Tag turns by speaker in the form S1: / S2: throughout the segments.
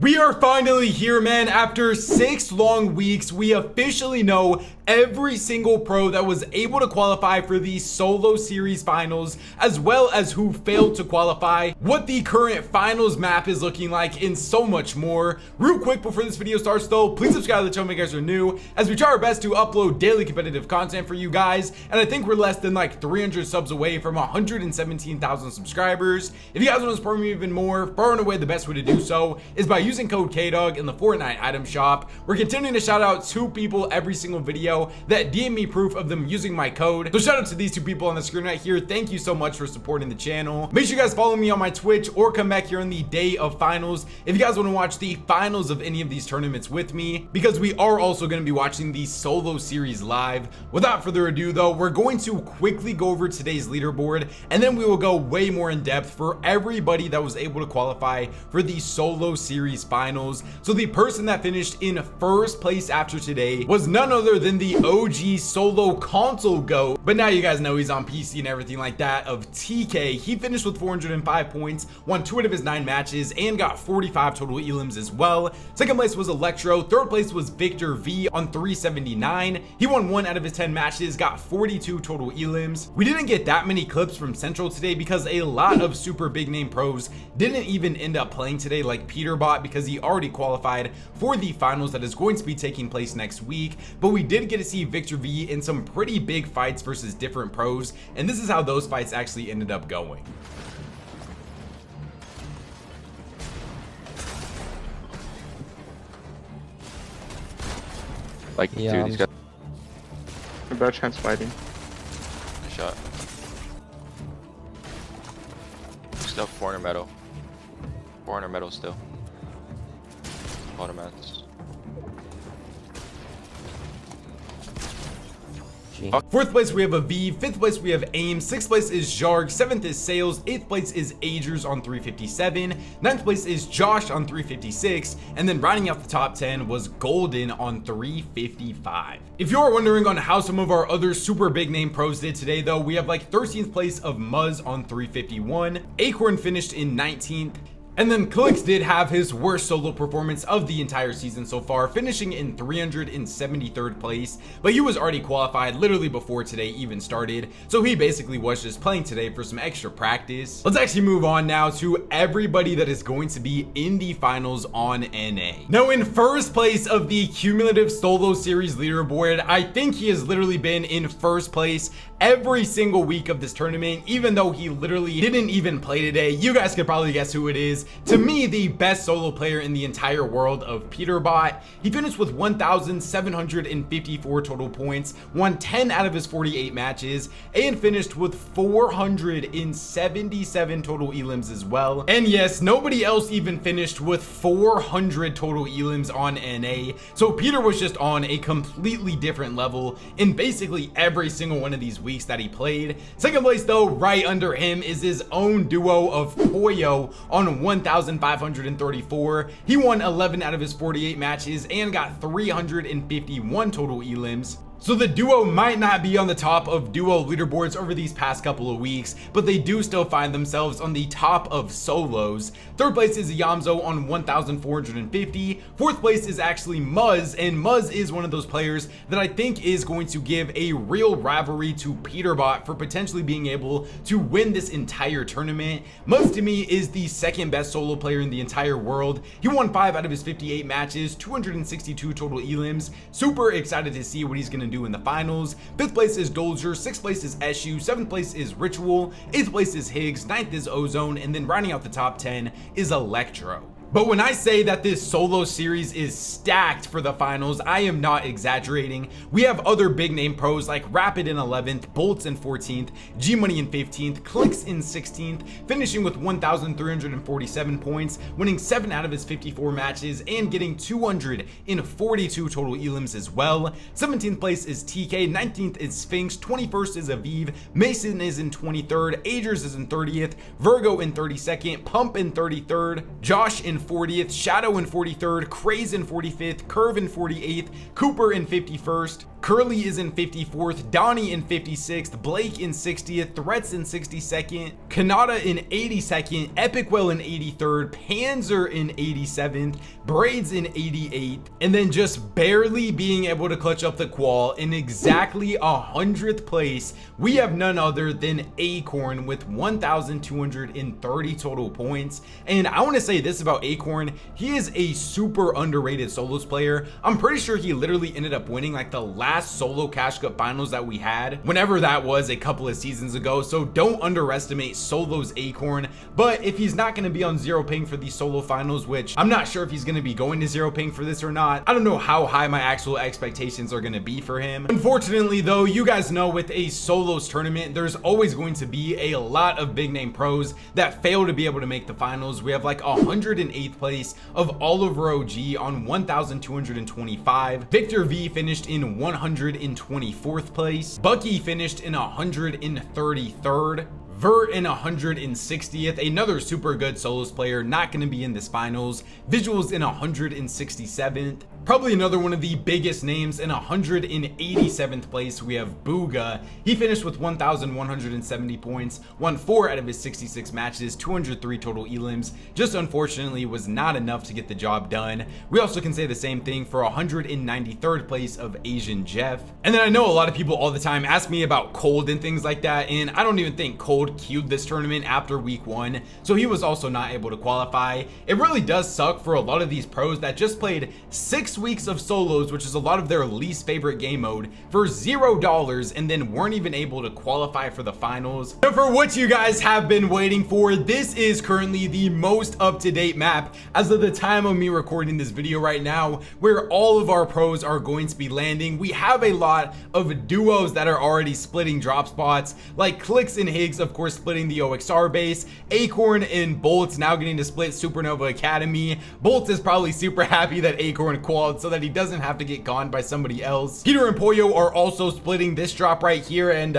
S1: We are finally here, man. After 6 long weeks, we officially know every single pro that was able to qualify for the solo series finals, as well as who failed to qualify, what the current finals map is looking like, and so much more. Real quick before this video starts though, please subscribe to the channel if you guys are new, as we try our best to upload daily competitive content for you guys. And I think we're less than like 300 subs away from 117,000 subscribers. If you guys want to support me even more, far and away the best way to do so is by using code KDOG in the Fortnite item shop. We're continuing to shout out 2 people every single video that DM me proof of them using my code. So shout out to these 2 people on the screen right here. Thank you so much for supporting the channel. Make sure you guys follow me on my Twitch or come back here on the day of finals if you guys want to watch the finals of any of these tournaments with me, because we are also going to be watching the solo series live. Without further ado though, we're going to quickly go over today's leaderboard, and then we will go way more in depth for everybody that was able to qualify for the solo series finals. So the person that finished in first place after today was none other than the OG solo console GOAT, but now you guys know he's on PC and everything like that, of TK. He finished with 405 points, won 2 out of his 9 matches, and got 45 total elims as well. Second place was Electro. Third place was Victor V on 379. He won 1 out of his 10 matches, got 42 total elims. We didn't get that many clips from Central today because a lot of super big name pros didn't even end up playing today, like Peterbot, because he already qualified for the finals that is going to be taking place next week. But we did get to see Victor V in some pretty big fights versus different pros, and this is how those fights actually ended up going.
S2: Like,
S3: yeah,
S2: dude, these guys.
S4: About chance fighting.
S2: Good shot. Still 400 metal. 400 metal still. Automats.
S1: Fourth place we have a V, 5th place we have Aim, 6th place is Jarg, 7th is Sales, 8th place is Agers on 357, 9th place is Josh on 356, and then rounding out the top 10 was Golden on 355. If you're wondering on how some of our other super big name pros did today though, we have like 13th place of Muzz on 351, Acorn finished in 19th, and then Clix did have his worst solo performance of the entire season so far, finishing in 373rd place, but he was already qualified literally before today even started, so he basically was just playing today for some extra practice. Let's actually move on now to everybody that is going to be in the finals on NA. Now in first place of the cumulative solo series leaderboard, I think he has literally been in first place every single week of this tournament, even though he literally didn't even play today. You guys could probably guess who it is. To me, the best solo player in the entire world of Peterbot. He finished with 1,754 total points, won 10 out of his 48 matches, and finished with 477 total elims as well. And yes, nobody else even finished with 400 total elims on NA. So Peter was just on a completely different level in basically every single one of these weeks that he played. Second place though, right under him, is his own duo of Pollo on 1,534. He won 11 out of his 48 matches and got 351 total elims. So the duo might not be on the top of duo leaderboards over these past couple of weeks, but they do still find themselves on the top of solos. Third place is Yamzo on 1,450. Fourth place is actually Muzz, and Muzz is one of those players that I think is going to give a real rivalry to Peterbot for potentially being able to win this entire tournament. Muzz to me is the second best solo player in the entire world. He won 5 out of his 58 matches, 262 total elims. Super excited to see what he's going to do in the finals. 5th place is Dolger, 6th place is Eshu, 7th place is Ritual, 8th place is Higgs, 9th is Ozone, and then rounding out the top 10 is Electro. But when I say that this solo series is stacked for the finals, I am not exaggerating. We have other big name pros like Rapid in 11th, Bolts in 14th, G Money in 15th, Clix in 16th, finishing with 1,347 points, winning 7 out of his 54 matches, and getting 242 total elims as well. 17th place is TK, 19th is Sphinx, 21st is Aviv, Mason is in 23rd, Agers is in 30th, Virgo in 32nd, Pump in 33rd, Josh in 40th, Shadow in 43rd, Craze in 45th, Curve in 48th, Cooper in 51st, Curly is in 54th, Donnie in 56th, Blake in 60th, Threats in 62nd, Kanata in 82nd, Epic Well in 83rd, Panzer in 87th, Braids in 88th, and then just barely being able to clutch up the qual in exactly 100th place, we have none other than Acorn with 1,230 total points. And I want to say this about Acorn, he is a super underrated solos player. I'm pretty sure he literally ended up winning like the last solo Cash Cup finals that we had, whenever that was a couple of seasons ago. So don't underestimate solos Acorn. But if he's not going to be on zero ping for these solo finals, which I'm not sure if he's going to be going to zero ping for this or not, I don't know how high my actual expectations are going to be for him. Unfortunately though, you guys know with a solos tournament, there's always going to be a lot of big name pros that fail to be able to make the finals. We have like 108th place of Oliver OG on 1,225. Victor V finished in 124th place. Bucky finished in 133rd. Vert in 160th, another super good solos player, not going to be in this finals. Visuals in 167th. Probably another one of the biggest names in 187th place, we have Booga. He finished with 1,170 points, won 4 out of his 66 matches, 203 total elims. Just unfortunately was not enough to get the job done. We also can say the same thing for 193rd place of Asian Jeff. And then I know a lot of people all the time ask me about Cold and things like that, and I don't even think Cold queued this tournament after week 1, so he was also not able to qualify. It really does suck for a lot of these pros that just played 6 weeks of solos, which is a lot of their least favorite game mode, for $0 and then weren't even able to qualify for the finals. So for what you guys have been waiting for, this is currently the most up-to-date map as of the time of me recording this video right now, where all of our pros are going to be landing. We have a lot of duos that are already splitting drop spots, like Clix and Higgs, of course, splitting the OXR base. Acorn and Bolt's now getting to split Supernova Academy. Bolt is probably super happy that Acorn qualified so that he doesn't have to get gone by somebody else. Peter and Pollo are also splitting this drop right here, and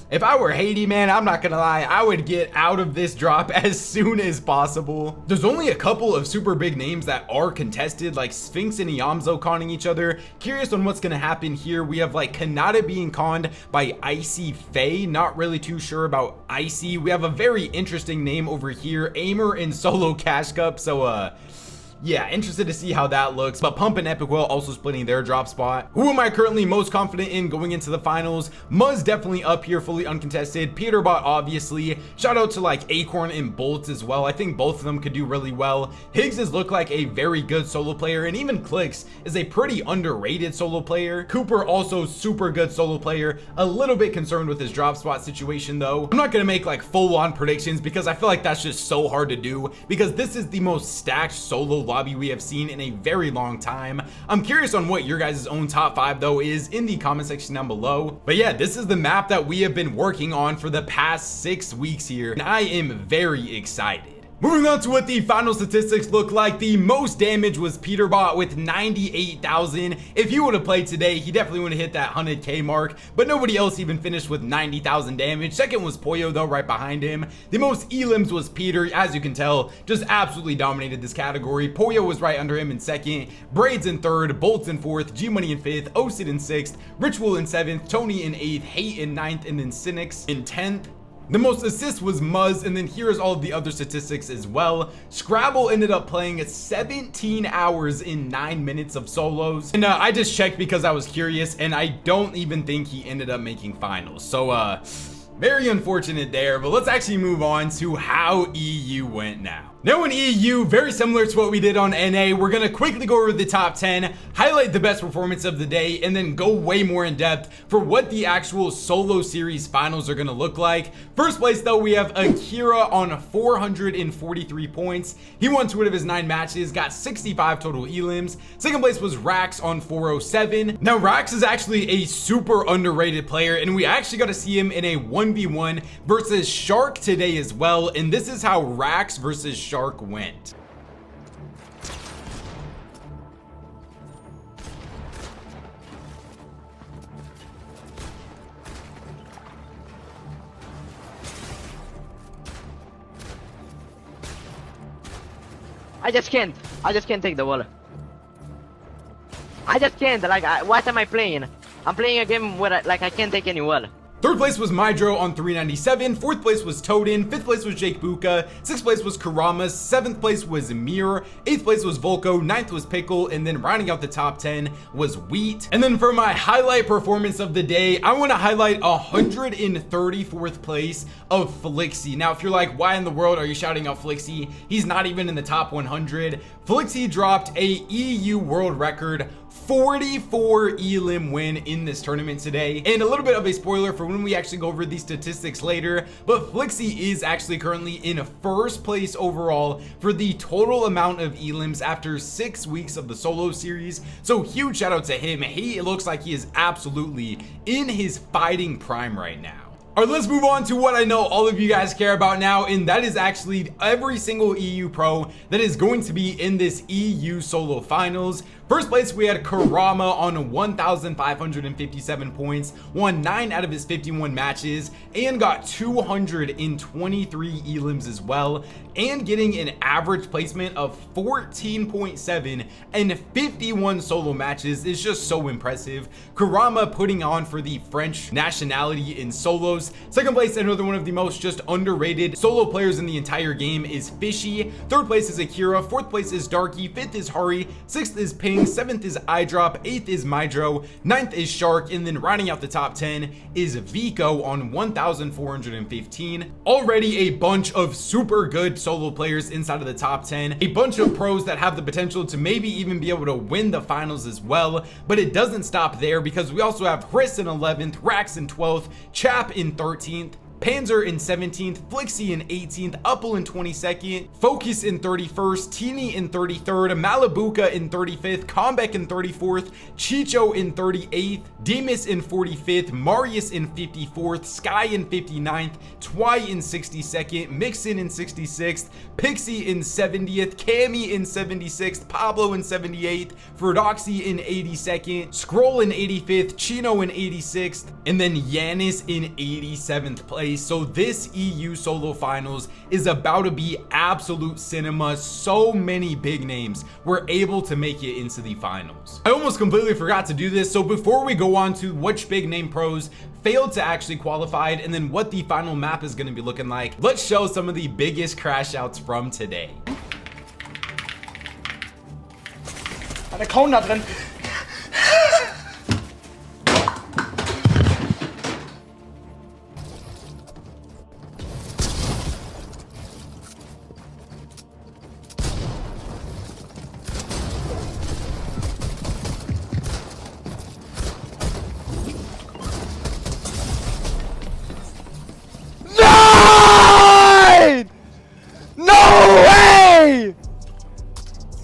S1: if I were Haiti, man, I'm not gonna lie, I would get out of this drop as soon as possible. There's only a couple of super big names that are contested, like Sphinx and Iamzo conning each other. Curious on what's gonna happen here. We have like Kanata being conned by Icy Faye. Not really too sure about Icy. We have a very interesting name over here, Aimer and Solo Cash Cup. So yeah, interested to see how that looks. But Pump and Epic Well also splitting their drop spot. Who am I currently most confident in going into the finals? Muzz definitely up here, fully uncontested. Peterbot obviously. Shout out to like Acorn and Bolt as well. I think both of them could do really well. Higgs has looked like a very good solo player, and even Clix is a pretty underrated solo player. Cooper also super good solo player. A little bit concerned with his drop spot situation though. I'm not gonna make like full-on predictions because I feel like that's just so hard to do, because this is the most stacked solo lobby we have seen in a very long time. I'm curious on what your guys' own top 5 though is in the comment section down below. But yeah, this is the map that we have been working on for the past 6 weeks here, and I am very excited. Moving on to what the final statistics look like. The most damage was Peterbot with 98,000. If he would have played today, he definitely would have hit that 100k mark, but nobody else even finished with 90,000 damage. Second was Pollo though, right behind him. The most elims was Peter, as you can tell, just absolutely dominated this category. Pollo was right under him in second, Braids in third, Bolts in fourth, G-Money in fifth, Osid in sixth, Ritual in seventh, Tony in eighth, Hate in ninth, and then Cynics in 10th. The most assists was Muzz, and then here's all of the other statistics as well. Scrabble ended up playing 17 hours in 9 minutes of solos. And I just checked because I was curious, and I don't even think he ended up making finals. So, very unfortunate there, but let's actually move on to how EU went now. Now in EU, very similar to what we did on NA, we're gonna quickly go over the top 10, highlight the best performance of the day, and then go way more in depth for what the actual solo series finals are gonna look like. First place though, we have Akira on 443 points. He won 2 out of his 9 matches, got 65 total elims. Second place was Rax on 407. Now Rax is actually a super underrated player, and we actually got to see him in a 1v1 versus Shark today as well, and this is how Rax versus Shark went.
S3: I just can't take the wall. I just can't. Like, what am I playing? I'm playing a game where I can't take any wall.
S1: Third place was Mydro on 397, fourth place was Toadin, fifth place was Jake Buka, sixth place was Kurama, seventh place was Mir, eighth place was Volko, ninth was Pickle, and then rounding out the top 10 was Wheat. And then for my highlight performance of the day, I want to highlight 134th place of Flixie. Now, if you're like, why in the world are you shouting out Flixie? He's not even in the top 100. Flixie dropped a EU world record 44 elim win in this tournament today. And a little bit of a spoiler for when we actually go over these statistics later, but Flixie is actually currently in first place overall for the total amount of elims after 6 weeks of the solo series. So huge shout out to him. He looks like he is absolutely in his fighting prime right now. All right, let's move on to what I know all of you guys care about now, and that is actually every single EU pro that is going to be in this EU solo finals. First place, we had Kurama on 1,557 points, won 9 out of his 51 matches, and got 223 elims as well, and getting an average placement of 14.7 and 51 solo matches is just so impressive. Kurama putting on for the French nationality in solos. Second place, another one of the most just underrated solo players in the entire game is Fishy. Third place is Akira, fourth place is Darky, fifth is Hari, sixth is Ping, seventh is Eyedrop, eighth is Mydro, ninth is Shark, and then rounding out the top 10 is Vico on 1,415. Already a bunch of super good solo players inside of the top 10, a bunch of pros that have the potential to maybe even be able to win the finals as well, but it doesn't stop there because we also have Chris in 11th, Rax in 12th, Chap in 13th, Panzer in 17th, Flixie in 18th, Upple in 22nd, Focus in 31st, Teeny in 33rd, Malibuka in 35th, Combeck in 34th, Chicho in 38th, Demus in 45th, Marius in 54th, Sky in 59th, Twy in 62nd, Mixin in 66th, Pixie in 70th, Cammy in 76th, Pablo in 78th, Ferdoxy in 82nd, Scroll in 85th, Chino in 86th, and then Yanis in 87th place. So this EU solo finals is about to be absolute cinema. So many big names were able to make it into the finals. I almost completely forgot to do this. So before we go on to which big name pros failed to actually qualify and then what the final map is going to be looking like, let's show some of the biggest crash outs from today.
S5: Der Cone da drin.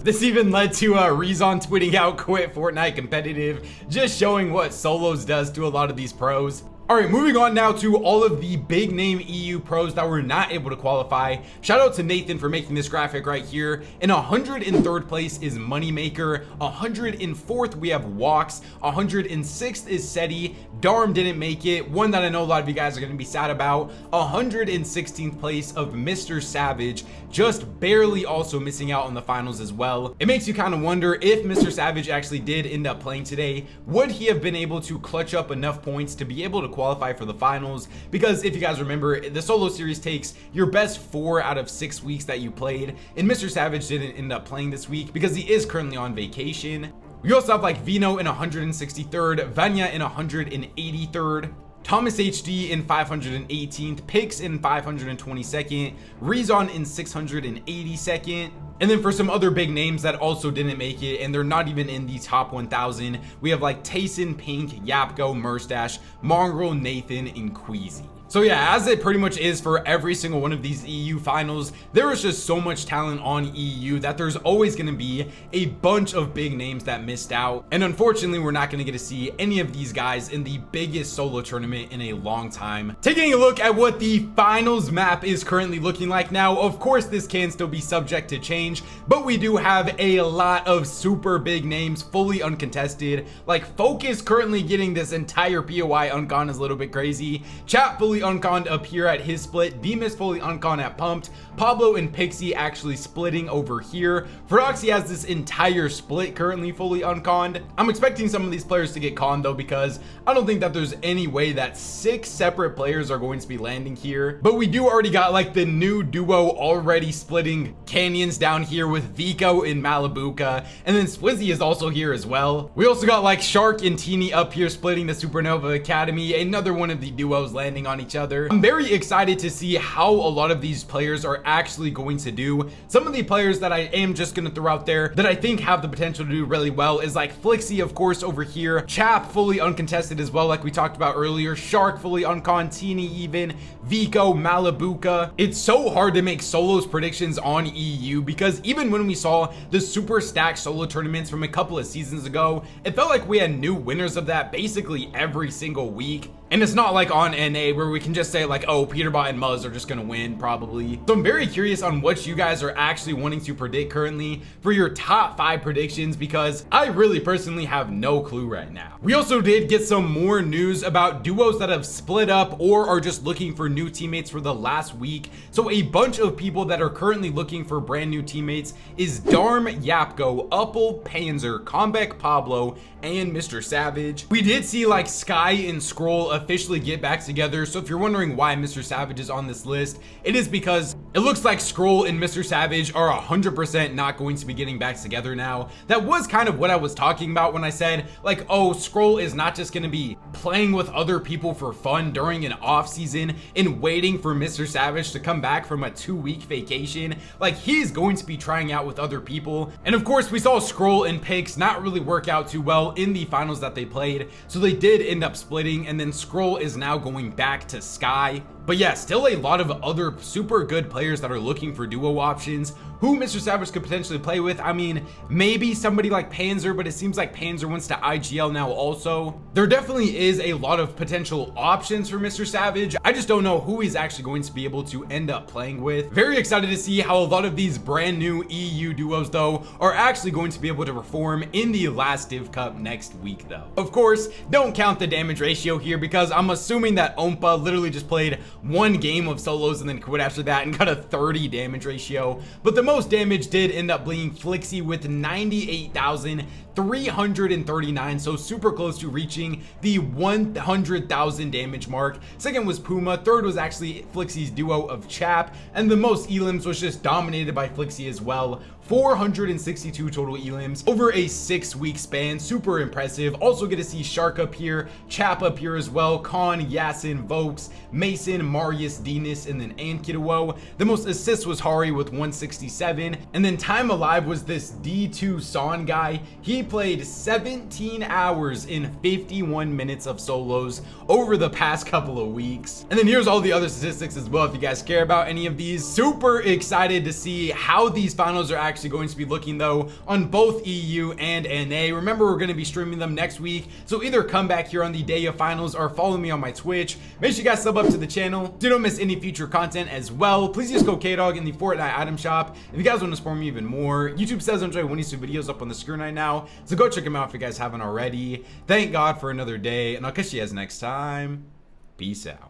S1: This even led to Rezon tweeting out quit Fortnite competitive, just showing what solos does to a lot of these pros. All right, moving on now to all of the big name EU pros that were not able to qualify. Shout out to Nathan for making this graphic right here. In 103rd place is Moneymaker. 104th we have Walks. 106th is Seti. Darm didn't make it. One that I know a lot of you guys are going to be sad about. 116th place of Mr. Savage, just barely also missing out on the finals as well. It makes you kind of wonder if Mr. Savage actually did end up playing today, would he have been able to clutch up enough points to be able to qualify for the finals? Because if you guys remember, the solo series takes your best 4 out of 6 weeks that you played, and Mr. Savage didn't end up playing this week because he is currently on vacation. We also have like Vino in 163rd, Vanya in 183rd, Thomas HD in 518th, Pix in 522nd, Rezon in 682nd. And then for some other big names that also didn't make it, and they're not even in the top 1,000, we have like Tayson, Pink, Yapko, Murstache, Mongrel, Nathan, and Queasy. So yeah, as it pretty much is for every single one of these EU finals, there is just so much talent on EU that there's always going to be a bunch of big names that missed out. And unfortunately, we're not going to get to see any of these guys in the biggest solo tournament in a long time. Taking a look at what the finals map is currently looking like now, of course, this can still be subject to change, but we do have a lot of super big names fully uncontested. Like Focus currently getting this entire POI uncon is a little bit crazy. Chat fully fully unconned up here at his split, Bemis fully unconned at pumped, Pablo and Pixie actually splitting over here. Feroxy has this entire split currently fully unconned. I'm expecting some of these players to get conned though, because I don't think that there's any way that 6 separate players are going to be landing here. But we do already got like the new duo already splitting canyons down here with Vico and Malibuca, and then Swizzy is also here as well. We also got like Shark and Teeny up here splitting the Supernova Academy, another one of the duos landing on each other. I'm very excited to see how a lot of these players are actually going to do. Some of the players that I am just going to throw out there that I think have the potential to do really well is like Flixie, of course, over here, Chap fully uncontested as well, like we talked about earlier, Shark fully uncon, Teeny even, Vico, Malibuca. It's so hard to make solos predictions on EU because even when we saw the super stacked solo tournaments from a couple of seasons ago, it felt like we had new winners of that basically every single week. And it's not like on NA where we can just say like, oh, Peterbot and Muzz are just gonna win probably. So I'm very curious on what you guys are actually wanting to predict currently for your top 5 predictions, because I really personally have no clue right now. We also did get some more news about duos that have split up or are just looking for new teammates for the last week. So a bunch of people that are currently looking for brand new teammates is Darm, Yapko, Uppel, Panzer, Combeck, Pablo, and Mr. Savage. We did see like Sky and Scroll officially get back together. So if you're wondering why Mr. Savage is on this list, it is because it looks like Scroll and Mr. Savage are 100% not going to be getting back together now. That was kind of what I was talking about when I said like, oh, Scroll is not just going to be playing with other people for fun during an off season and waiting for Mr. Savage to come back from a 2-week vacation. Like, he's going to be trying out with other people. And of course we saw Scroll and Pix not really work out too well in the finals that they played, so they did end up splitting, and then Scroll is now going back to Sky. But yeah, still a lot of other super good players that are looking for duo options who Mr. Savage could potentially play with. I mean, maybe somebody like Panzer, but it seems like Panzer wants to IGL now also. There definitely is a lot of potential options for Mr. Savage. I just don't know who he's actually going to be able to end up playing with. Very excited to see how a lot of these brand new EU duos though are actually going to be able to perform in the last Div Cup next week though. Of course, don't count the damage ratio here because I'm assuming that Ompa literally just played 1 game of solos and then quit after that and got a 30 damage ratio. But the most damage did end up being Flixie with 98,339, so super close to reaching the 100,000 damage mark. Second was Puma, third was actually Flixie's duo of Chap, and the most elims was just dominated by Flixie as well. 462 total elims over a 6-week span, super impressive. Also get to see Shark up here, Chap up here as well, Khan, Yasin, Vokes, Mason, Marius, Dinas, and then Ankidowo. The most assists was Hari with 167, and then Time Alive was this D2 Son guy. He played 17 hours in 51 minutes of solos over the past couple of weeks. And then here's all the other statistics as well if you guys care about any of these. Super excited to see how these finals are actually going to be looking though on both EU and NA. Remember, we're going to be streaming them next week, so either come back here on the day of finals or follow me on my Twitch. Make sure you guys sub up to the channel so you don't miss any future content as well. Please use code KDOG in the Fortnite item shop if you guys want to support me even more. YouTube says enjoy one of these videos up on the screen right now, so go check them out if you guys haven't already. Thank God for another day, and I'll catch you guys next time. Peace out.